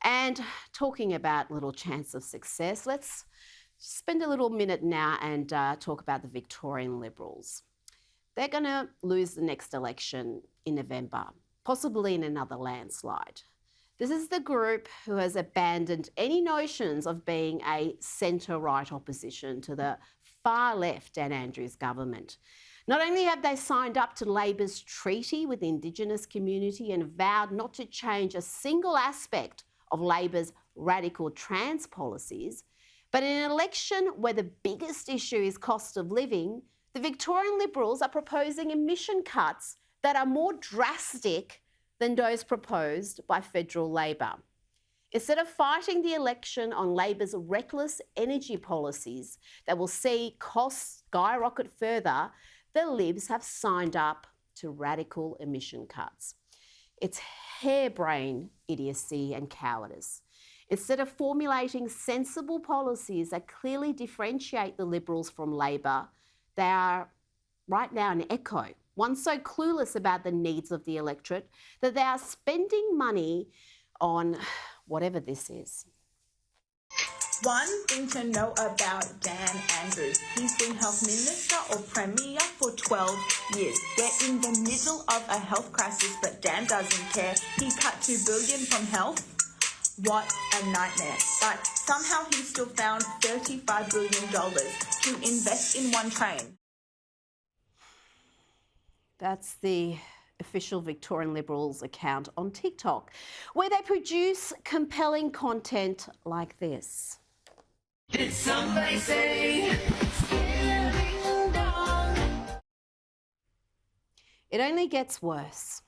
And talking about little chance of success, let's spend a little minute now and talk about the Victorian Liberals. They're going to lose the next election in November, possibly in another landslide. This is the group who has abandoned any notions of being a centre-right opposition to the far-left Dan Andrews government. Not only have they signed up to Labor's treaty with the Indigenous community and vowed not to change a single aspect of Labor's radical trans policies, but in an election where the biggest issue is cost of living, the Victorian Liberals are proposing emission cuts that are more drastic than those proposed by federal Labor. Instead of fighting the election on Labor's reckless energy policies that will see costs skyrocket further, the Libs have signed up to radical emission cuts. It's harebrained idiocy and cowardice. Instead of formulating sensible policies that clearly differentiate the Liberals from Labor, they are right now an echo, one so clueless about the needs of the electorate that they are spending money on whatever this is. One thing to know about Dan Andrews, he's been Health Minister or Premier for 12 years. We're in the middle of a health crisis, but Dan doesn't care. He cut $2 billion from health. What a nightmare. But somehow he still found $35 billion to invest in one train. That's the official Victorian Liberals account on TikTok, where they produce compelling content like this. Did somebody say? It only gets worse.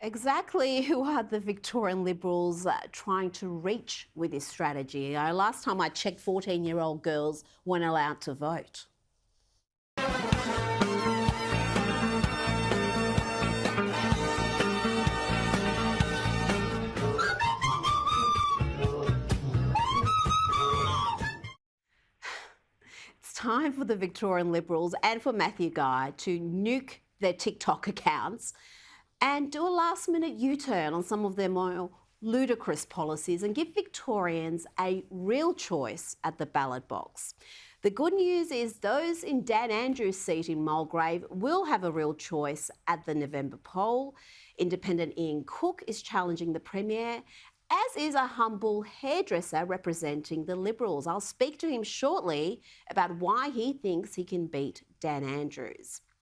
Exactly who are the Victorian Liberals trying to reach with this strategy? Last time I checked, 14-year-old girls weren't allowed to vote. It's time for the Victorian Liberals and for Matthew Guy to nuke their TikTok accounts and do a last-minute U-turn on some of their more ludicrous policies and give Victorians a real choice at the ballot box. The good news is those in Dan Andrews' seat in Mulgrave will have a real choice at the November poll. Independent Ian Cook is challenging the Premier, as is a humble hairdresser representing the Liberals. I'll speak to him shortly about why he thinks he can beat Dan Andrews.